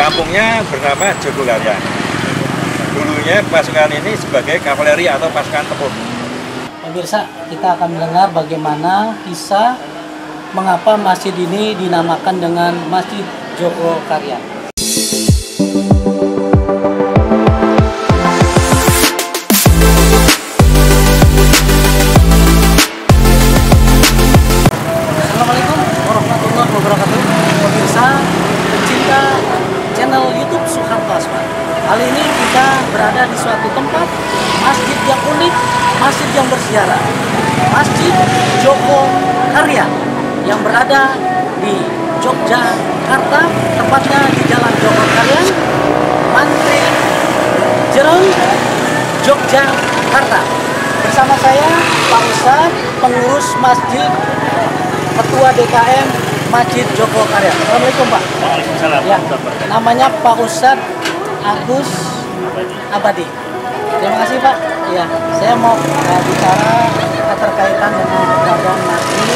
kampungnya bernama Jogokaryan. Dulunya pasukan ini sebagai kavaleri atau pasukan tempur. Pemirsa, kita akan mendengar bagaimana kisah mengapa masjid ini dinamakan dengan Masjid Jogokaryan. Assalamualaikum warahmatullahi wabarakatuh. Pemirsa pecinta channel YouTube Soeharto Asman. Kali ini kita berada di suatu tempat, masjid yang unik, masjid yang bersejarah, Masjid Jogokaryan yang berada di Yogyakarta, tepatnya di Jalan Jogokaryan, Mantri Jereng, Yogyakarta. Bersama saya Pak Ustadz, pengurus masjid, Ketua DKM Masjid Jogokaryan. Assalamualaikum Pak. Waalaikumsalam. Ya, namanya Pak Ustadz Agus Abadi. Terima kasih Pak. Ya, saya mau bicara keterkaitan dengan keberadaan masjid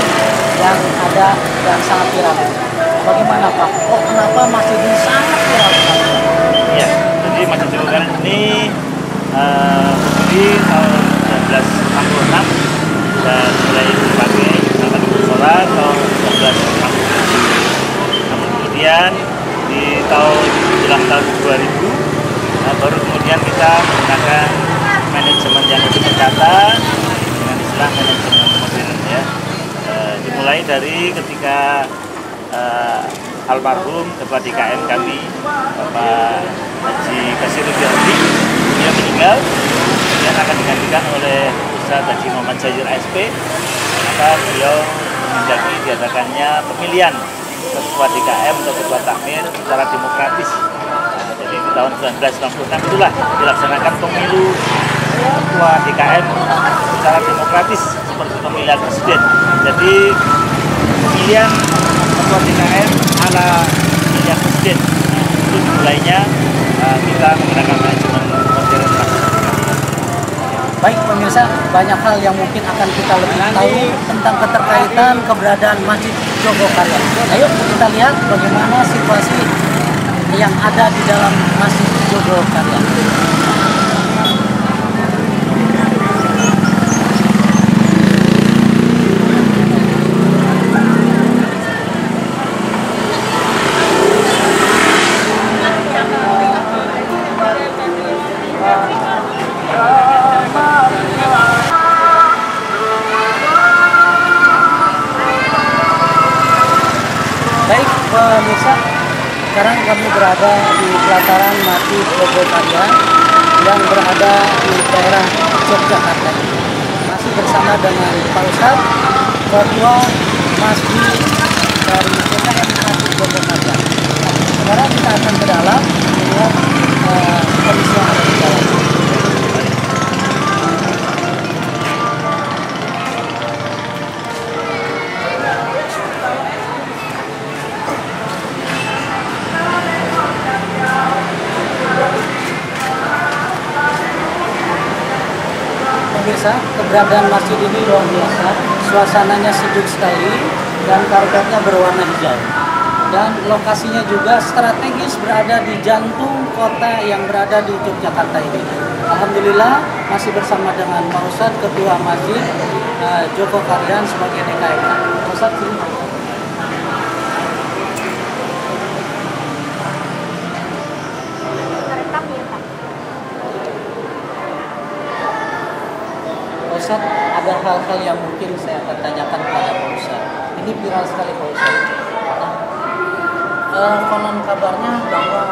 yang ada dan sangat viral. Bagaimana Pak? Kenapa masjid ini sangat viral? Ya, jadi Masjid Jogokaryan ini berdiri tahun 1966 dan mulai dipakai akan sholat tahun 1967. Namun kemudian di jelang tahun 2000 baru kemudian kita menggunakan manajemen yang lebih tertata dengan istilah manajemen modern ya. Dimulai dari ketika almarhum Ketua DKM kami Bapak Haji Kasir Rudiardi dia meninggal, kemudian akan digantikan oleh Ustadz Haji Muhammad Jayur SP, maka beliau menjadi diadakannya pemilihan Ketua DKM atau Ketua Takmir secara demokratis. Jadi di tahun 1966 itulah dilaksanakan pemilu Ketua DKM secara demokratis seperti pemilihan presiden. Jadi pemilihan Ketua DKM ala pemilihan presiden itu dimulainya kita menggunakan manajemen modern. Baik pemirsa, banyak hal yang mungkin akan kita lebih tahu tentang keterkaitan keberadaan Masjid Jogokaryan. Ayo kita lihat bagaimana situasi yang ada di dalam Masjid Jogokaryan. Baik pemirsa, sekarang kami berada di pelataran Masjid Jogokaryan yang berada di daerah Yogyakarta. Masih bersama dengan Pak Ustadz, Ketua Masjid dari DKM Masjid Jogokaryan. Sekarang kita akan ke dalam melihat kondisi yang ada di dalam. Pemirsa, keberadaan masjid ini luar biasa, suasananya sejuk sekali dan karpetnya berwarna hijau. Dan lokasinya juga strategis berada di jantung kota yang berada di Yogyakarta ini. Alhamdulillah masih bersama dengan Pak Ustadz, Ketua Masjid Jogokaryan sebagai DKM. Pak Ustadz, sini. Ustadz, ada hal-hal yang mungkin saya akan tanyakan kepada Pak Ustadz. Ini viral sekali Pak Ustadz. Konon kabarnya bahwa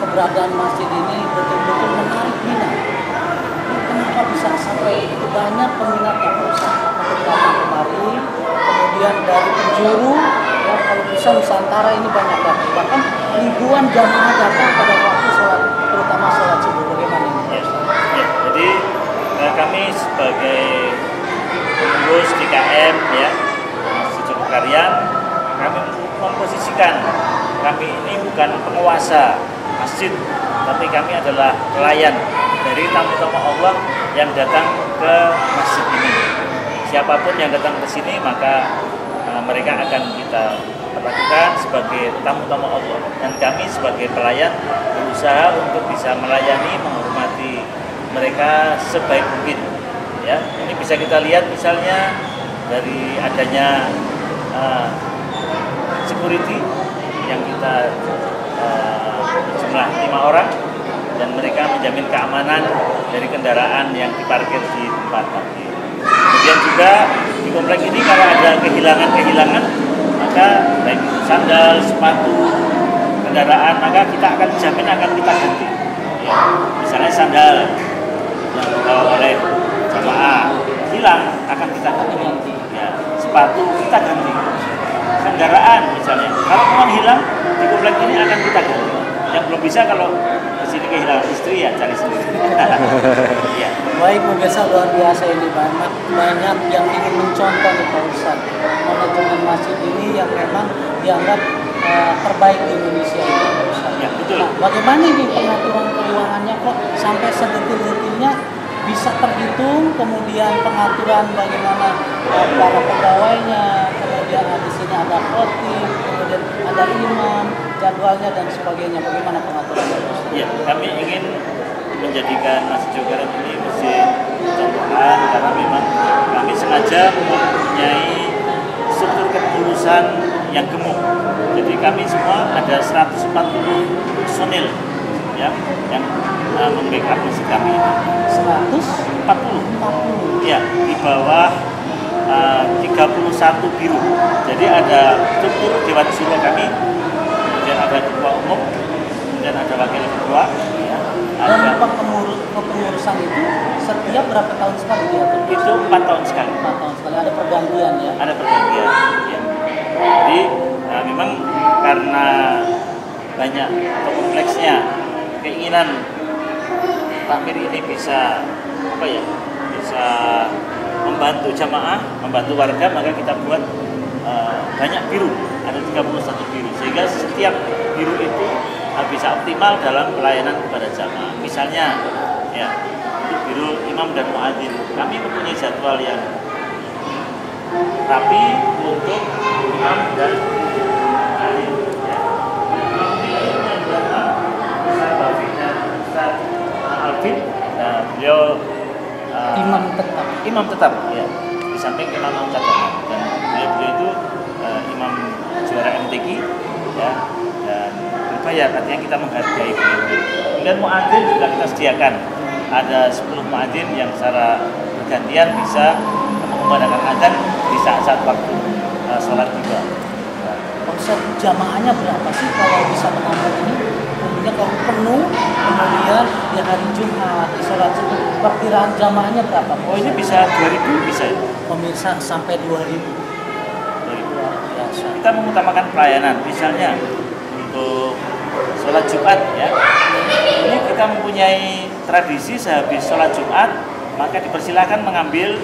keberadaan masjid ini betul-betul menarik minat. Kenapa bisa sampai itu banyak peminatnya Pak Ustadz? Untuk datang kemari, kemudian dari penjuru, ya kalau bisa Nusantara ini banyak datang. Bahkan ribuan jamaah datang pada waktu sholat, terutama sholat subuh. Bagaimana ini Pak Ustadz? Ya, jadi kami sebagai pengurus DKM ya Masjid Jogokaryan, kami memposisikan kami ini bukan penguasa masjid, tapi kami adalah pelayan dari tamu-tamu Allah yang datang ke masjid ini. Siapapun yang datang ke sini maka mereka akan kita perlakukan sebagai tamu-tamu Allah, dan kami sebagai pelayan berusaha untuk bisa melayani, menghormati mereka sebaik mungkin. Ya, ini bisa kita lihat misalnya dari adanya security yang kita jumlah 5 orang, dan mereka menjamin keamanan dari kendaraan yang diparkir di tempat parkir. Kemudian juga di komplek ini kalau ada kehilangan, maka baik itu sandal, sepatu, kendaraan, maka kita akan jamin akan kita ganti. Ya, misalnya sandal yang dibawa oleh jamaah hilang akan kita ganti. Ya, sepatu kita ganti. Kendaraan misalnya, kalau memang hilang di komplek ini akan kita ganti. Yang belum bisa kalau kesini kehilangan istri ya cari sendiri. Ya. Baik, pemirsa, luar biasa ini banyak yang ingin mencontoh nih Pak Ustadz, manajemen masjid ini yang memang dianggap terbaik di Indonesia ini Pak Ustadz. Ya, betul. Nah, bagaimana nih pengaturan keuangannya kok sampai sedetil-detilnya bisa terhitung, kemudian pengaturan bagaimana para pegawainya, kemudian di sini ada khotib, kemudian ada imam, jadwalnya dan sebagainya. Bagaimana pengaturannya Pak Ustadz? Ya, kami ingin menjadikan Masjid Jawa Barat ini masjid contohan karena memang kami sengaja mempunyai struktur kepengurusan yang gemuk. Jadi kami semua ada 140 personil ya, yang membackup masjid kami ini. 140 ya, di bawah 31 biro. Jadi ada struktur Dewan Syuro kami, kemudian ada ketua umum, kemudian ada wakil ketua. Ya, dan kepengurusan itu setiap berapa tahun sekali diatur? Itu 4 tahun sekali. 4 tahun sekali, ada pergantian ya? Ada pergantian. Ya. Jadi memang karena banyak atau kompleksnya keinginan takmir ini bisa bisa membantu jamaah, membantu warga, maka kita buat banyak biru, ada 31 biru, sehingga setiap biru itu bisa optimal dalam pelayanan kepada jamaah. Misalnya ya, untuk biru imam dan muadzin, kami mempunyai jadwal yang rapi untuk imam dan muadzin. Ya. Ustaz Taufik dan Ustaz Alvin, beliau imam tetap ya, di samping imam cadangan, dan beliau itu imam juara MTQ ya, dan berbayar, artinya kita menghargai beliau. Kemudian muadzin juga kita sediakan, ada 10 muadzin yang secara bergantian bisa mengumandangkan adzan di saat-saat waktu sholat juga. Konsep jamaahnya berapa sih kalau bisa menampung ini? Kemudian kalau penuh, kemudian di hari Jumat, di sholat subuh, perkiraan jamaahnya berapa? Oh, ini bisa 2.000 bisa ya? Pemirsa sampai 2.000. Biasa. Kita mengutamakan pelayanan, misalnya untuk sholat Jumat ya. Ini kita mempunyai tradisi sehabis sholat Jumat, maka dipersilakan mengambil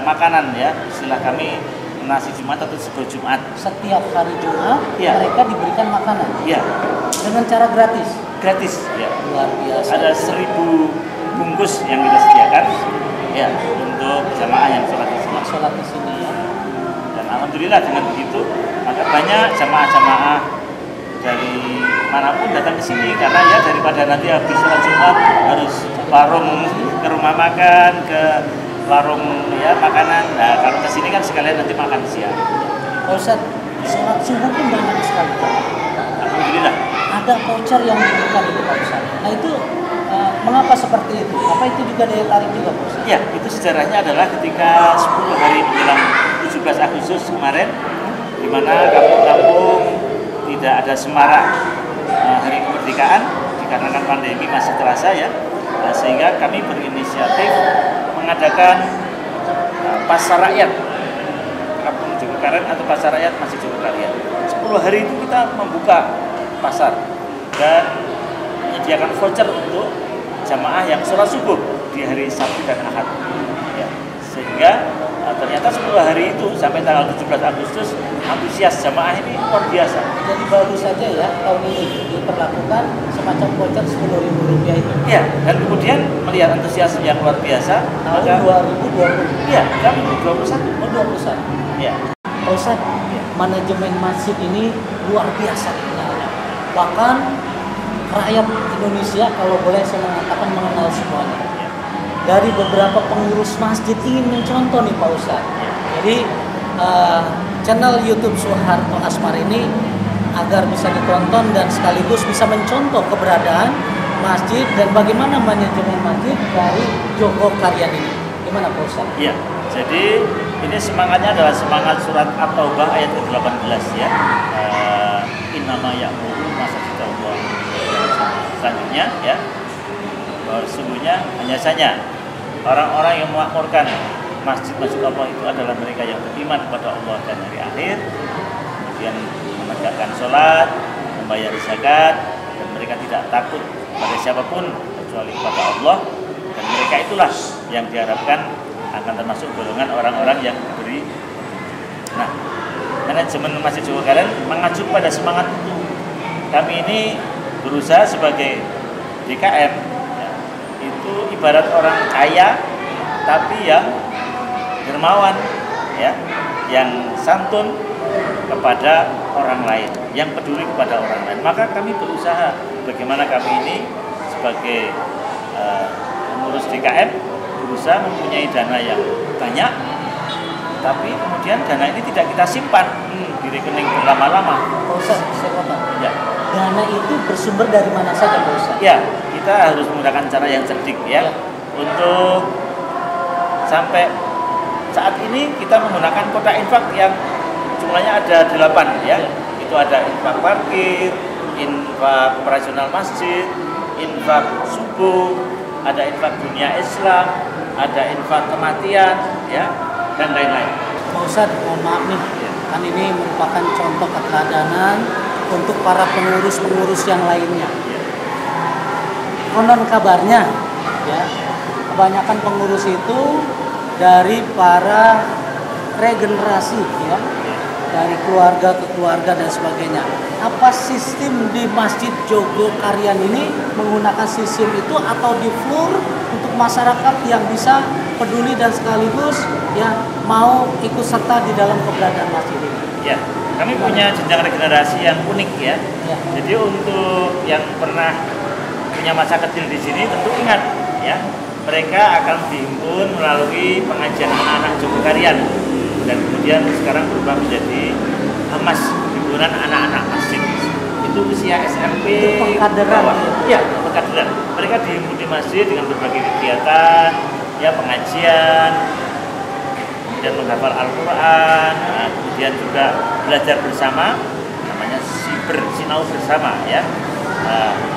makanan ya, istilah kami nasi Jumat atau sego Jumat. Setiap hari Jumat ya, mereka diberikan makanan. Iya. Dengan cara gratis. Gratis ya. Luar biasa. Ada 1.000 bungkus yang kita sediakan ya untuk jamaah yang sholat di sini. Sholat di sini ya. Dan alhamdulillah dengan begitu, maka banyak jamaah-jamaah dari manapun datang ke sini, karena ya daripada nanti habis sholat Jumat harus warung ke rumah makan, ke warung ya makanan. Nah, kalau ke sini kan sekalian nanti makan siang. Ustaz, sholat subuh pun banyak sekali. Alhamdulillah. Ada voucher yang diberikan itu Pak Ustaz. Nah itu mengapa seperti itu? Apa itu juga daya tarik juga Pak Ustaz? Ya, itu sejarahnya adalah ketika 10 hari menjelang 17 Agustus kemarin, di mana kampung-kampung tidak ada semarak hari kemerdekaan dikarenakan pandemi masih terasa ya. Nah, sehingga kami berinisiatif mengadakan pasar rakyat Kampung Jogokaren atau pasar rakyat Masjid Jogokarian. 10 hari itu kita membuka pasar dan menyediakan voucher untuk jamaah yang sholat subuh di hari Sabtu dan Ahad ya. Sehingga ternyata 10 hari itu sampai tanggal 17 Agustus antusias jamaah ini luar biasa. Jadi baru saja ya tahun ini diperlakukan semacam voucher Rp10.000 itu. Iya, dan kemudian melihat antusias yang luar biasa tahun 2020. Iya, tahun 2021. Oh, 21. Iya. Pak Ustadz, manajemen masjid ini luar biasa. Bahkan rakyat Indonesia kalau boleh saya mengatakan mengenal semuanya. Dari beberapa pengurus masjid ingin mencontoh nih Pak Ustadz. Jadi channel YouTube Soeharto Asmar ini agar bisa ditonton dan sekaligus bisa mencontoh keberadaan masjid dan bagaimana manajemen masjid dari Joko Karyan ini. Gimana Pak Ustadz? Iya, jadi ini semangatnya adalah semangat surat At-Taubah ayat ke-18 ya. Innama ya'muru masajidallah. Selanjutnya ya, bahwa sesungguhnya hanya saja orang-orang yang memakmurkan masjid-masjid Allah itu adalah mereka yang beriman kepada Allah dan hari akhir, kemudian menegakkan sholat, membayar zakat, dan mereka tidak takut pada siapapun kecuali kepada Allah, dan mereka itulah yang diharapkan akan termasuk golongan orang-orang yang diberi. Nah, manajemen Masjid Joko Karyan mengacu pada semangat itu. Kami ini berusaha sebagai DKM ya, itu ibarat orang kaya tapi yang dermawan ya, yang santun kepada orang lain, yang peduli kepada orang lain. Maka kami berusaha bagaimana kami ini sebagai pengurus DKM berusaha mempunyai dana yang banyak, tapi kemudian dana ini tidak kita simpan di rekening berlama-lama. Pak Ustadz, saya potong. Ya. Dana itu bersumber dari mana saja Pak Ustadz? Ya, kita harus menggunakan cara yang cerdik ya. Untuk sampai saat ini kita menggunakan kotak infak yang jumlahnya ada 8 ya. Itu ada infak parkir, infak operasional masjid, infak subuh, ada infak dunia Islam, ada infak kematian ya, dan lain-lain. Pak Ustadz, mohon maaf nih, kan ini merupakan contoh keteladanan untuk para pengurus-pengurus yang lainnya. Konon kabarnya, ya, kebanyakan pengurus itu dari para regenerasi, ya, dari keluarga ke keluarga dan sebagainya. Apa sistem di Masjid Joko Karyan ini menggunakan sistem itu atau di floor untuk masyarakat yang bisa peduli dan sekaligus ya mau ikut serta di dalam keberadaan masjid ini? Ya, kami punya jenjang regenerasi yang unik ya. Jadi untuk yang pernah punya masa kecil di sini tentu ingat ya, mereka akan dihimpun melalui pengajian anak-anak Joko Karyan dan kemudian sekarang berubah menjadi Hamas, himpunan anak-anak masjid. Itu usia SMP. Itu pengkaderan. Ya, pengkaderan. Mereka dihimpun di masjid dengan berbagai kegiatan, ya pengajian, kemudian menghafal Al-Quran, kemudian juga belajar bersama, namanya sinau bersama ya.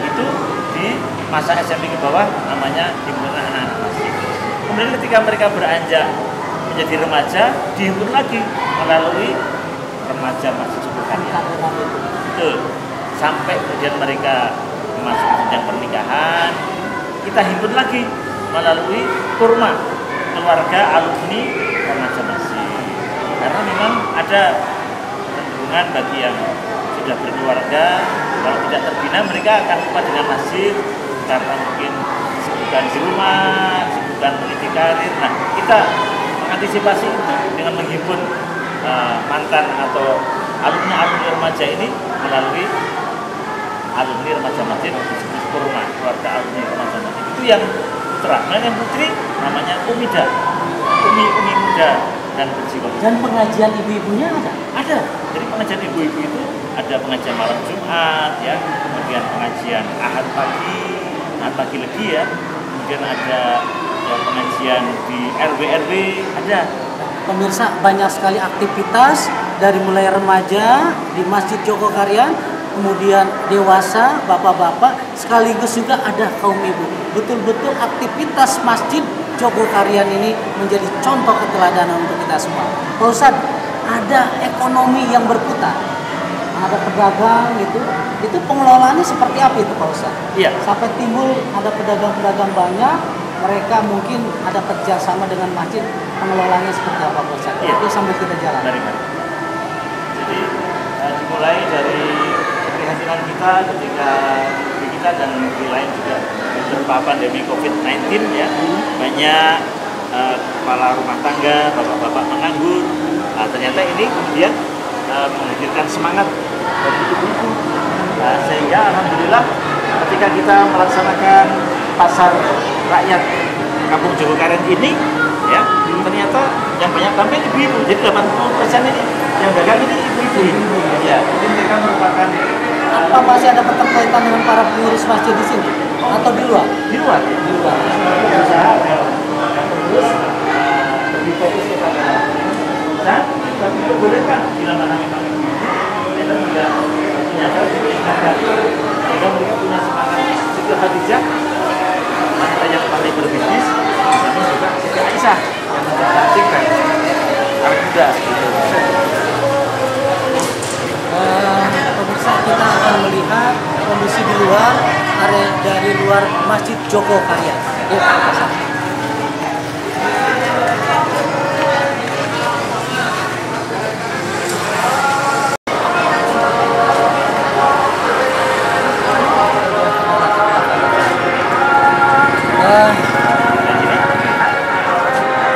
Itu di masa SMP ke bawah namanya himpunan anak-anak masjid. Kemudian ketika mereka beranjak menjadi remaja, dihimpun lagi melalui remaja Masjid Joko Karyan. Betul. Sampai kemudian mereka memasuki jenjang pernikahan, kita himpun lagi melalui kurma keluarga alumni remaja masjid. Karena memang ada kecenderungan bagi yang sudah berkeluarga, kalau tidak terbina mereka akan lupa dengan masjid karena mungkin kesibukan di rumah, kesibukan meniti karir. Nah, kita mengantisipasi itu dengan menghimpun mantan atau alumni remaja ini melalui alumni remaja masjid disebut kurma keluarga alumni remaja masjid. Itu yang putra. Nah, yang putri namanya Umida, umi muda dan berjiwa. Dan pengajian ibu-ibunya ada? Ada. Jadi pengajian ibu-ibu itu ada pengajian malam Jumat ya, kemudian pengajian Ahad pagi lagi ya, kemudian ada ya, pengajian di RW ada. Pemirsa, banyak sekali aktivitas dari mulai remaja di Masjid Joko Karyan, kemudian dewasa, bapak-bapak, sekaligus juga ada kaum ibu. Betul-betul aktivitas Masjid Joko Karyan ini menjadi contoh keteladanan untuk kita semua. Pak Ustadz, ada ekonomi yang berputar, ada pedagang gitu, itu pengelolaannya seperti apa itu Pak Ustadz? Iya. Sampai timbul ada pedagang-pedagang banyak, mereka mungkin ada kerjasama dengan masjid, pengelolaannya seperti apa Pak Ustadz? Iya. Itu sambil kita jalan. Mari. Jadi dimulai dari keprihatinan kita ketika negeri kita dan negeri lain juga terpapar pandemi COVID-19 ya, banyak kepala rumah tangga, bapak-bapak menganggur, Nah, ternyata ini kemudian menghadirkan semangat bagi ibu-ibu. Nah, sehingga alhamdulillah ketika kita melaksanakan pasar rakyat Kampung Jogokarian ini, ya ternyata yang banyak tampil ibu-ibu. Jadi 80% ini yang dagang ini ibu-ibu. Ya, jadi mereka merupakan Apa masih ada keterkaitan dengan para pengurus masjid di sini atau di luar? di luar. Di luar. Berusaha agar terus lebih fokus kepada dan tapi dibolehkan bila mana memang kita juga punya semangat, sehingga mereka punya semangat. Siti Khadijah, wanita yang paling berbisnis, kami juga Siti Aisyah yang mencantikkan anak muda. Pemirsa, kita akan melihat kondisi di luar area dari luar Masjid Jogokarian. Yuk, ke sana.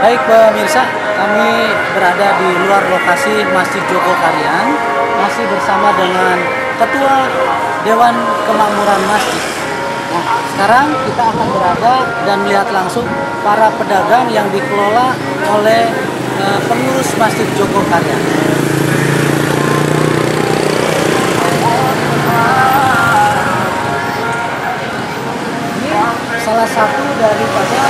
Baik pemirsa, kami berada di luar lokasi Masjid Jogokarian, masih bersama dengan Ketua Dewan Kemakmuran Masjid. Nah, sekarang kita akan berada dan melihat langsung para pedagang yang dikelola oleh pengurus Masjid Jogokarian. Ini salah satu daripada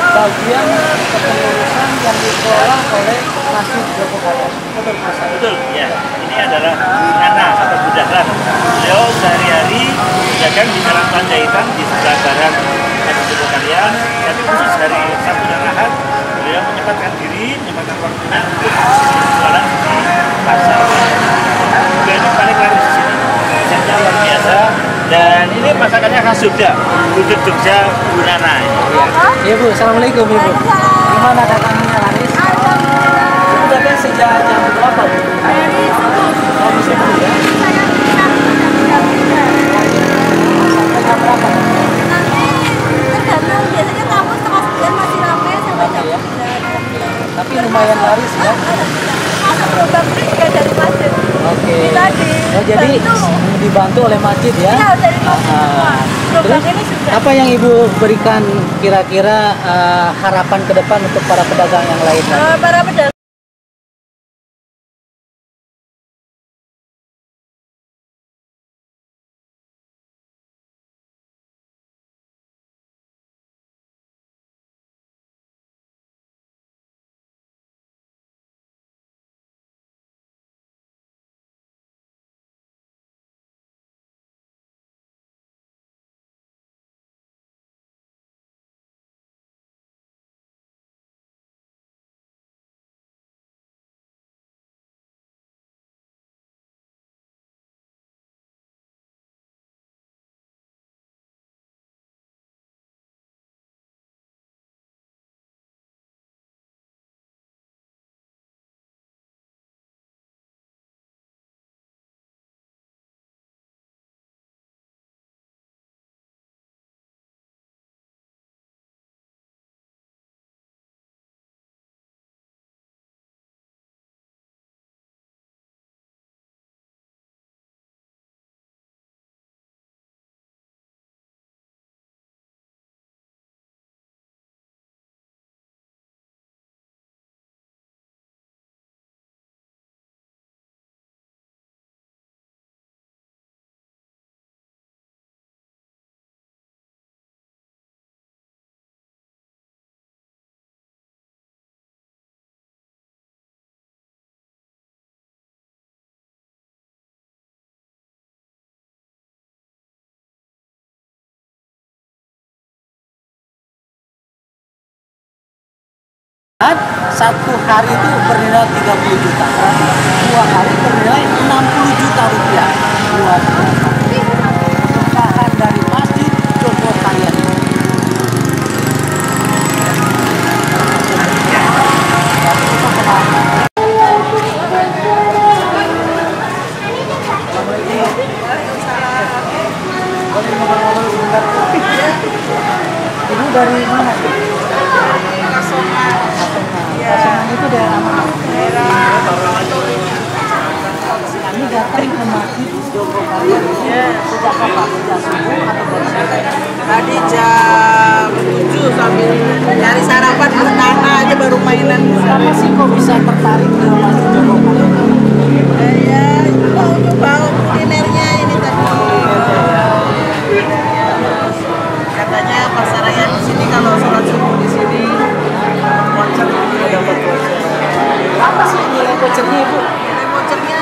bagian kepengurusan yang dikelola oleh Masjid Jogokarian. Betul, Mas? Betul, ya. Ini adalah Nana atau Budahlan. Beliau sehari-hari dagang di Jalan Panjaitan di sebelah barat Masjid Jogokarian. Tapi khusus hari Sabtu dan Ahad, beliau menyempatkan waktunya untuk jualan di pasar. Beliau ini paling laris di sini. Rasanya luar biasa. Dan ini masakannya khas Jogja, gudeg Jogja Bu Nana. Iya Bu, assalamualaikum Ibu. Gimana dagangannya laris? Ibu dagang sejak jam berapa Bu? Dari subuh. Dari subuh ya? Saya bilang Sampai jam berapa? nanti tergantung, biasanya tamu setengah 9 masih ramai sampai jam 9. Tapi lumayan laris ya? Masuk gerobak ini juga dari masjid. Oke. Ini tadi. Oh, jadi Bantu. dibantu oleh masjid ya? Iya, dari masjid semua. Gerobak Terus ini sudah. apa yang Ibu berikan kira-kira harapan ke depan untuk para pedagang yang lainnya? Para pedagang Satu hari itu bernilai 30 juta, berarti 2 hari bernilai 60 juta rupiah. Luar biasa. Usahaan dari Masjid Jogokarian ini. Boleh ngobrol-ngobrol sebentar? Ibu dari mana? Kasongan itu daerah mana? daerah Kenapa sih kok bisa tertarik ke Masjid Joko Karyan? Ya, mau coba kulinernya ini tadi. Katanya pasar raya di sini kalau sholat subuh di sini voucher Dapat voucher. Apa sih nilai vouchernya Ibu? nilai vouchernya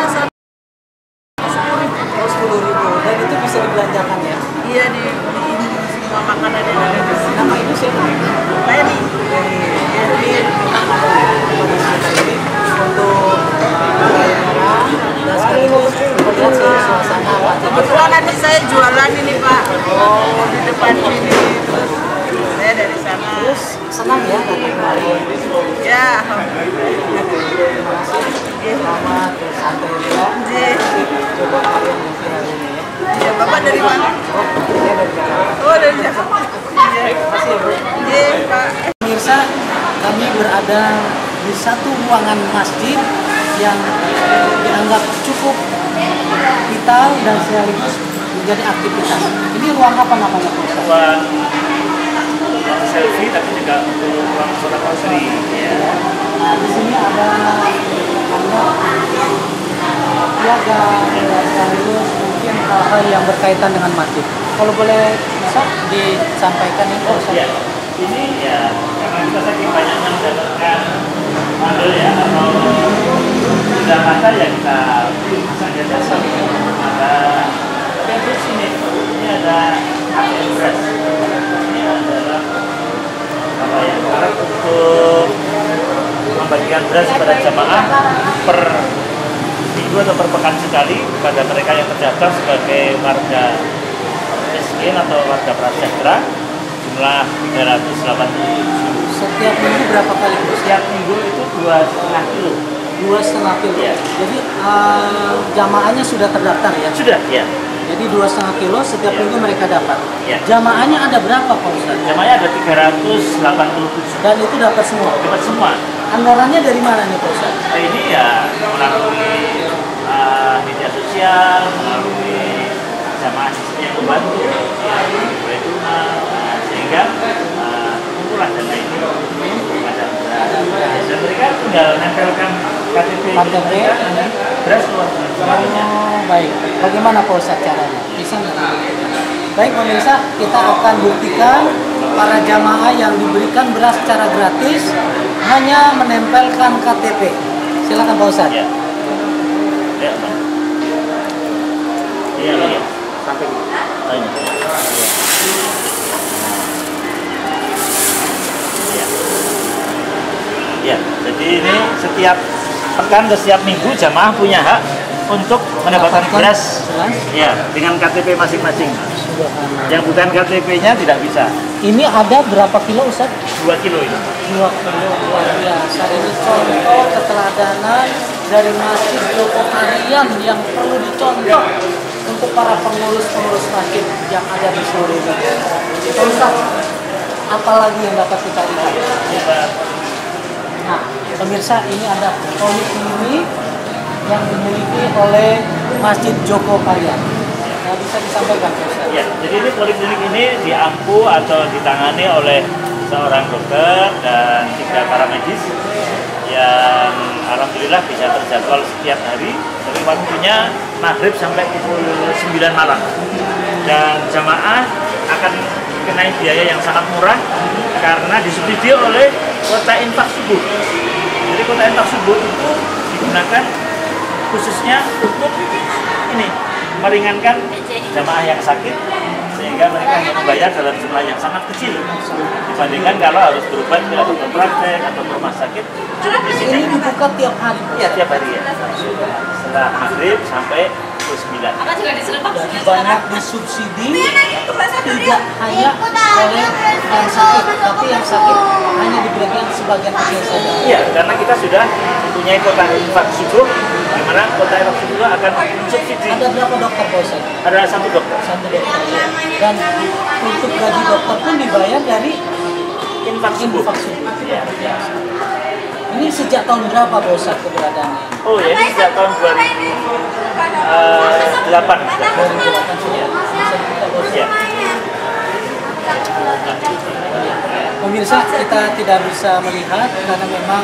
Oh, 10.000. Dan itu bisa dibelanjakan ya? iya di ini semua makanan yang ada di sini. Nama itu siapa? Leni. Jadi untuk merah dan sekaligus melihat suasana wajah. Kebetulan nanti saya jualan ini Pak. Oh di depan sini. Terus saya dari sana. Terus senang ya datang kembali. Ya. Terima kasih. Selamat santai ya. Coba kalian mungkin hari ini ya. Ya Bapak dari mana? Saya dari Jakarta. Oh dari Jakarta. Terima kasih ya Bu. Iya Pak. Pemirsa, kami berada di satu ruangan masjid yang dianggap cukup vital dan sekaligus menjadi aktivitas. Ini ruang apa namanya Pak Ustaz? ruang selfie tapi juga untuk ruang sholat asri. Ya. Nah, di sini ada piagam dan sekaligus mungkin hal-hal yang berkaitan dengan masjid. Kalau boleh Ustaz disampaikan ini Pak Ustaz. Ya, ini ya karena kita saking banyaknya mendapatkan model ya atau tidak masa ya kita saja jasa. Ada terus ini ada ATM beras. Ini adalah apa ya? Alat untuk membagikan beras kepada jamaah per minggu atau per pekan sekali kepada mereka yang terdaftar sebagai warga miskin atau warga prasejahtera. Jumlah 387. Setiap minggu berapa kali Pak? Setiap minggu itu 2,5 kilo. 2,5 kilo. Ya. Jadi jamaahnya sudah terdaftar ya? Sudah, ya. Jadi 2,5 kilo setiap Ya. minggu mereka dapat. Ya. Jamaahnya ada berapa Pak Ustaz? Jamaahnya ada 387. Dan itu dapat semua. Dapat semua. Anggarannya dari mana nih Pak Ustaz? Nah, ini ya melalui media sosial, melalui jamaah yang membantu, ya, mulai rumah, sehingga kumpulan dana ini kepada beras. Dan mereka tinggal nempelkan KTP mereka, beras keluar semuanya. Oh, baik. Bagaimana Pak Ustaz caranya? Bisa nggak? Baik pemirsa, kita akan buktikan para jamaah yang diberikan beras secara gratis hanya menempelkan KTP. Silakan Pak Ustaz. Ya. Ya, Bang. Iya, lagi. Sampai Oh, ini. Iya. Ya, jadi ini setiap pekan ke setiap minggu jamaah punya hak untuk mendapatkan beras ya dengan KTP masing-masing. Yang bukan KTP-nya tidak bisa. Ini ada berapa kilo Ustaz? 2 kilo ini. 2 kilo, luar biasa. Ini contoh keteladanan dari Masjid Joko Karyan yang perlu dicontoh untuk para pengurus-pengurus masjid yang ada di seluruh Indonesia. Ustaz, apalagi yang dapat kita lihat? Nah, pemirsa, ini ada poliklinik yang dimiliki oleh Masjid Joko Karyan. Nah, bisa disampaikan, Ustaz? Ya, jadi ini poliklinik ini diampu atau ditangani oleh seorang dokter dan 3 para medis yang alhamdulillah bisa terjadwal setiap hari. Jadi waktunya maghrib sampai pukul 9 malam. Dan jamaah akan dikenai biaya yang sangat murah karena disubsidi oleh kuota infak subuh. Jadi kuota infak subuh itu digunakan khususnya untuk ini meringankan jamaah yang sakit sehingga mereka hanya membayar dalam jumlah yang sangat kecil dibandingkan kalau harus berobat ke dokter praktek atau ke rumah sakit. Ini dibuka tiap hari? Ya, tiap hari ya. Setelah maghrib sampai pukul 9. Jadi banyak disubsidi tidak hanya oleh yang sakit, tapi yang sakit hanya diberikan sebagian kecil saja. Iya, karena kita sudah mempunyai kota infak subuh, di mana kota infak subuh akan subsidi. Ada berapa dokter Pak Ustaz? Ada 1 dokter. 1 dokter. Dan untuk gaji dokter pun dibayar dari Infak subuh. infak subuh. Ya. Ini sejak tahun berapa Pak Ustaz keberadaannya? Oh ya, ini sejak tahun 2008. 2008 sudah. Ya. Pemirsa, kita tidak bisa melihat karena memang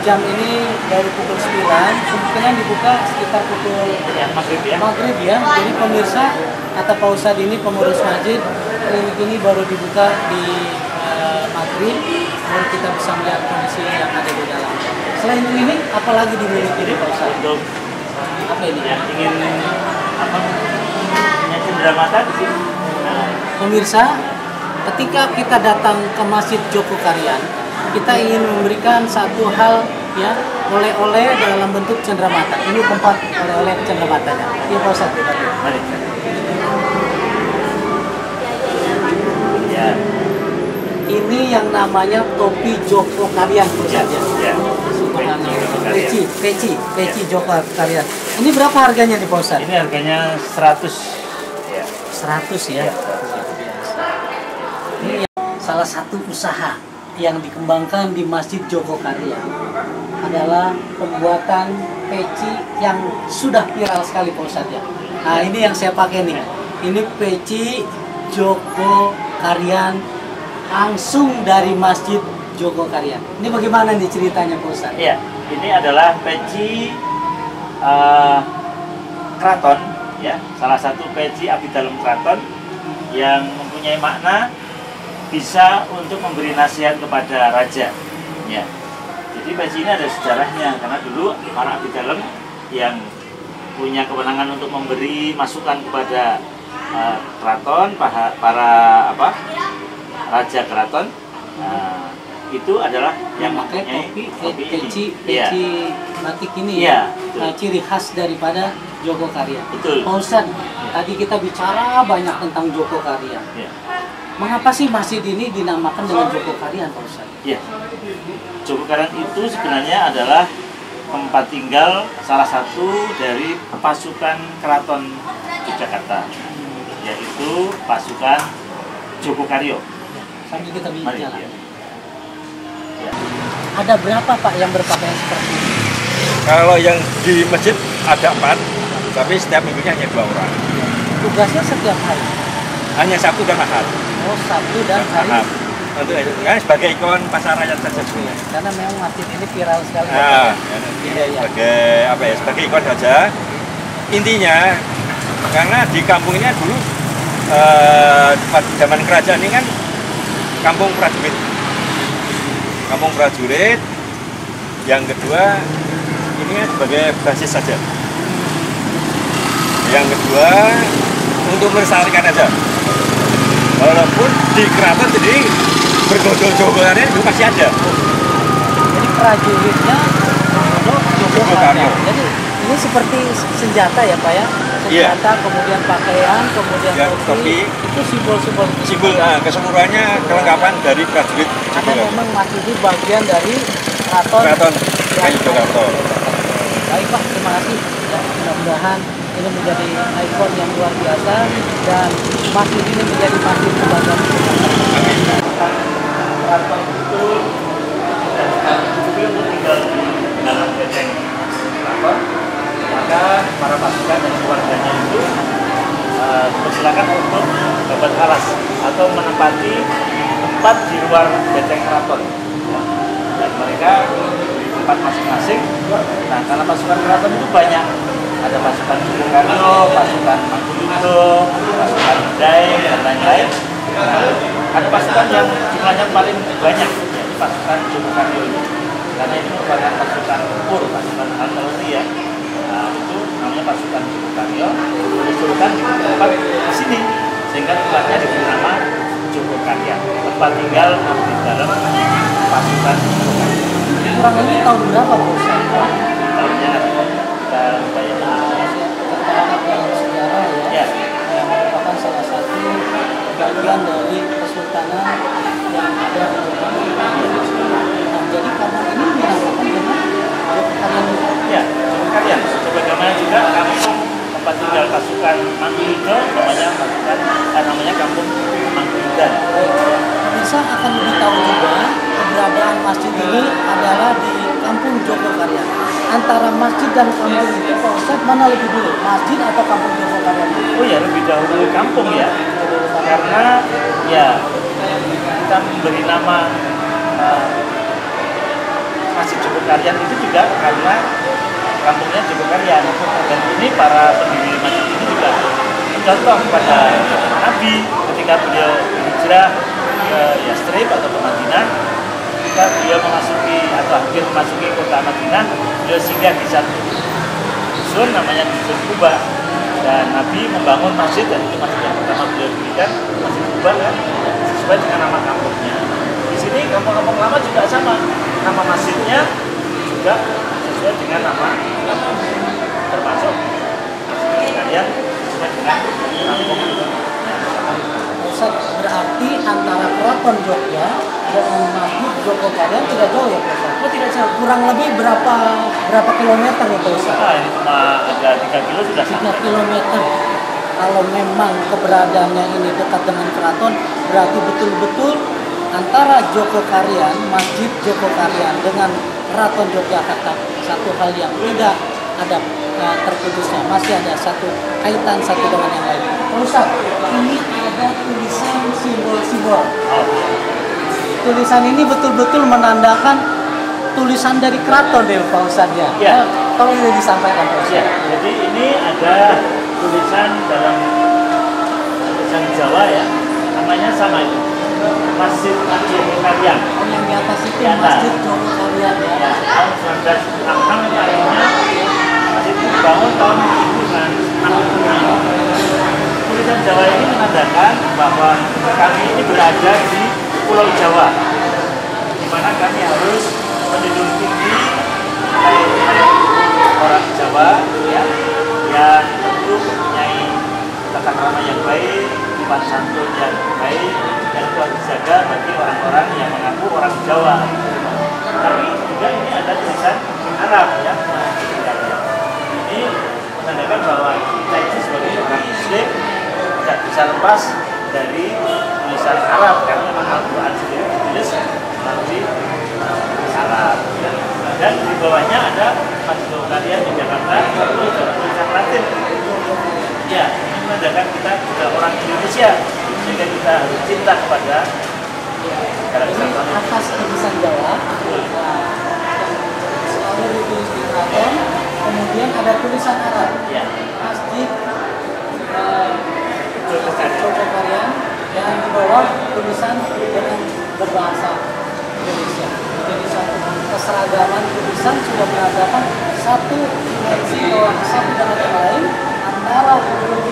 jam ini dari pukul 9, kemungkinan dibuka sekitar pukul maghrib ya. Jadi pemirsa kata Pak Ustadz ini pengurus masjid, klinik ini baru dibuka di maghrib, baru kita bisa melihat kondisi yang ada di dalam. Selain ini, apalagi dimiliki di Pak Ustadz? Untuk Apa ini? yang ingin punya cendera mata di sini. Pemirsa, ketika kita datang ke Masjid Joko Karyan, kita ingin memberikan satu hal ya, oleh-oleh dalam bentuk cenderamata. Ini tempat oleh-oleh cendeраmatanya. Iya Pak Ustadz. Mari. Ya. Ini yang namanya topi Joko Karyan Pak Ustadz ya. Ya. Subhanallah. Peci Joko Karyan. Ini berapa harganya nih Pak Ustadz? Ini harganya 100. Ya. 100 ya. Ini salah satu usaha yang dikembangkan di Masjid Joko Karyan adalah pembuatan peci yang sudah viral sekali Pak Ustadz ya. Nah ini yang saya pakai nih. Ini peci Joko Karyan langsung dari Masjid Joko Karyan. Ini bagaimana nih ceritanya Pak Ustadz? Iya, ini adalah peci keraton ya, salah satu peci abdi dalam keraton yang mempunyai makna bisa untuk memberi nasihat kepada raja ya. Jadi peci ini ada sejarahnya karena dulu para abdi dalam yang punya kewenangan untuk memberi masukan kepada keraton, para raja keraton, itu adalah yang pakai topi peci ya. batik ini ya, ciri khas daripada Joko Karyan. Betul. Pak Ustadz, tadi kita bicara banyak tentang Joko Karyan. Ya. Mengapa sih masjid ini dinamakan dengan Joko Karyan Pak Ustadz? Ya, Joko Karyan itu sebenarnya adalah tempat tinggal salah satu dari pasukan keraton Yogyakarta, yaitu pasukan Joko Karyo. Sambil kita Mari, bicara. ya. Ada berapa Pak yang berpakaian seperti ini? Kalau yang di masjid ada 4, tapi setiap minggunya hanya 2 orang. Tugasnya setiap hari? Hanya Sabtu dan Ahad. Oh, Sabtu dan hari. Ahad. Untuk kan sebagai ikon pasar rakyat saja. Karena memang masjid ini viral sekali. Nah, Iya. sebagai apa ya? Sebagai ikon saja. Intinya karena di kampung ini dulu pada zaman kerajaan ini kan kampung prajurit. Kampung prajurit. Yang kedua ini kan sebagai basis saja. Yang kedua untuk melestarikan aja. Walaupun di keraton jadi bergondol-gondolannya itu masih ada. Jadi prajuritnya Joko Karyo. Jadi ini seperti senjata ya Pak ya? Senjata, kemudian pakaian, kemudian Ya, topi. topi. Itu simbol-simbol. Simbol keseluruhannya kelengkapan dari prajurit Karena Joko. memang masjid ini bagian dari keraton Kayu Yogyakarta. Baik Pak, terima kasih. Ya, mudah-mudahan ini menjadi ikon yang luar biasa dan masjid ini menjadi masjid kebanggaan kita. Keraton itu untuk tinggal di dalam benteng keraton, maka para pasukan dan keluarganya itu dipersilakan untuk dapat alas atau menempati tempat di luar benteng keraton. Dan mereka di tempat masing-masing. Nah, karena pasukan keraton itu banyak, ada pasukan Joko Karyo, pasukan Mangkunegaran, pasukan Daeng dan lain-lain. Nah, ada pasukan yang jumlahnya paling banyak, yaitu pasukan Joko Karyo ini. Karena ini merupakan pasukan tempur, pasukan artileri ya. Nah, itu namanya pasukan Joko Karyo. Diusulkan di tempat di sini, sehingga tempatnya diberi nama Joko Karyan, tempat tinggal di dalam pasukan Joko Karyo. Kurang lebih tahun berapa Pak Ustadz? Tahunnya kita bayangkan Tertanam dalam sejarah ya, ya. yang merupakan salah satu bagian dari kesultanan yang ada di Jogja. Nah, jadi kampung ini dinamakan dengan Joko Karyan. Ya, Joko Karyan. Sebagaimana juga kampung tempat tinggal pasukan Mangkunegaran namanya kampung Mangkunegaran. Bisa akan lebih tahu juga keberadaan masjid ini adalah di kampung Joko Karyan. Antara masjid dan kampung itu Pak Ustadz mana lebih dulu? Masjid atau kampung Joko Karyan? Oh ya, lebih dahulu kampung ya. Karena ya kita memberi nama masjid Karyan itu juga karena kampungnya Joko Karyan, dan ini para pendiri masjid ini juga contoh kepada Nabi ketika beliau hijrah ke Yastrib atau ke Madinah. Ketika beliau memasuki atau hampir memasuki kota Madinah, beliau singgah di satu dusun namanya dusun Kuba, dan Nabi membangun masjid, dan itu masjid yang pertama beliau dirikan, masjid Kuba kan, sesuai dengan nama kampungnya. Di sini kampung-kampung lama juga sama, nama masjidnya juga sesuai dengan nama kampung, termasuk kalian sesuai dengan kampung. Ustaz, berarti antara Keraton Jogja dengan Masjid Joko Karyan tidak jauh ya Pak Ustaz? Oh, tidak jauh. Kurang lebih berapa kilometer ya Pak Ustaz? Ini cuma ada 3 kilo sudah 3 sampai. kilometer. Kalau memang keberadaannya ini dekat dengan keraton, berarti betul-betul antara Joko Karyan, Masjid Joko Karyan dengan Keraton Yogyakarta satu hal yang tidak ada terputusnya, masih ada satu kaitan satu dengan yang lain. Pak Ustaz, ini ada tulisan simbol-simbol. Tulisan ini betul-betul menandakan tulisan dari keraton deh Pak Ustaz ya. Ya. Tolong ini disampaikan Pak Ustaz. Ya, jadi ini ada tulisan dalam tulisan Jawa ya, namanya sama itu, Masjid Joko Karyan. Yang di atas itu Di atas. Masjid Joko Karyan ya. Ya, tahun 1966 kayaknya masjid itu dibangun tahun 1966. Tulisan Jawa ini menandakan bahwa kami ini berada di Pulau Jawa, di mana kami harus menjunjung tinggi orang Jawa ya, yang tentu mempunyai tata krama yang baik, sopan santun yang baik, dan itu harus dijaga bagi orang-orang yang mengaku orang Jawa. Tapi juga ini ada tulisan Arab ya. Ini menandakan bahwa kita itu sebagai orang Muslim tidak bisa lepas dari tulisan Arab, karena memang Al-Quran sendiri ditulis melalui Arab. Dan di bawahnya ada Masjid Joko Karyan di Jakarta, itu tulisan Latin. Ya, ini menandakan kita juga orang Indonesia, sehingga kita harus cinta kepada negara Ini kesatuan. atas tulisan Jawa, selalu ditulis di keraton, kemudian ada tulisan Arab, Ya, Masjid Joko Karyan. Joko Karyan, dan di bawah tulisan dengan berbahasa Indonesia. Jadi satu keseragaman tulisan sudah menandakan satu dimensi bahwa satu dengan yang lain antara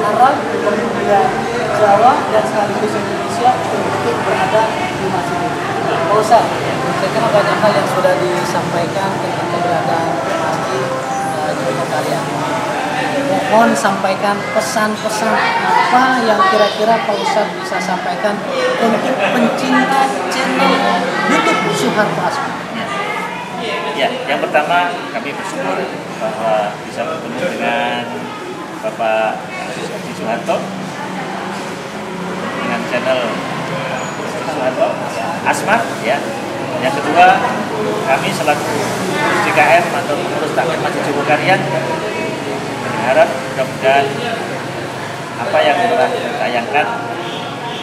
Arab, kemudian Jawa, dan sekaligus Indonesia untuk berada di masjid ini. Pak Ustaz, saya kira banyak hal yang sudah disampaikan tentang keberadaan masjid Joko Karyan. Mohon sampaikan pesan-pesan apa yang kira-kira Pak Ustaz bisa sampaikan untuk pencinta channel YouTube Soeharto Asma. Ya, yang pertama kami bersyukur bahwa bisa bertemu dengan Bapak Haji Soeharto dengan channel Soeharto Asma ya. Yang kedua, kami selaku pengurus DKM atau pengurus takmir Masjid Joko Karyan berharap mudah-mudahan apa yang telah ditayangkan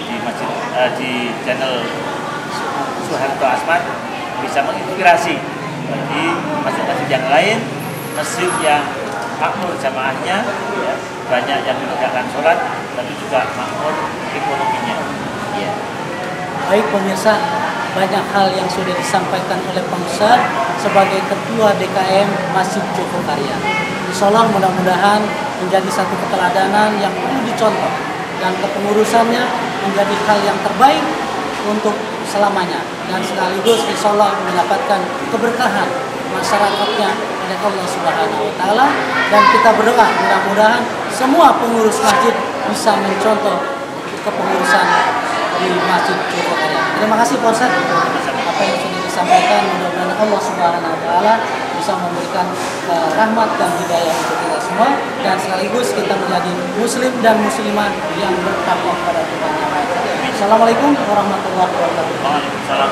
di masjid di channel Soeharto Asma bisa menginspirasi bagi masjid-masjid yang lain, masjid yang makmur jamaahnya, ya, banyak yang menegakkan sholat, tapi juga makmur ekonominya. Ya. Baik pemirsa, banyak hal yang sudah disampaikan oleh Pak Ustaz sebagai Ketua DKM Masjid Joko Karyan. Insyaallah mudah-mudahan menjadi satu keteladanan yang perlu dicontoh dan kepengurusannya menjadi hal yang terbaik untuk selamanya, dan sekaligus insyaallah mendapatkan keberkahan masyarakatnya oleh Allah Subhanahu wa taala, dan kita berdoa mudah-mudahan semua pengurus masjid bisa mencontoh kepengurusan di Masjid Joko Karyan. Terima kasih Pak Ustaz apa yang sudah disampaikan, mudah-mudahan Allah Subhanahu wa taala bisa memberikan rahmat dan hidayah untuk kita semua, dan sekaligus kita menjadi muslim dan muslimah yang bertakwa kepada Tuhan yang Maha Esa. Assalamualaikum warahmatullahi wabarakatuh. Waalaikumsalam.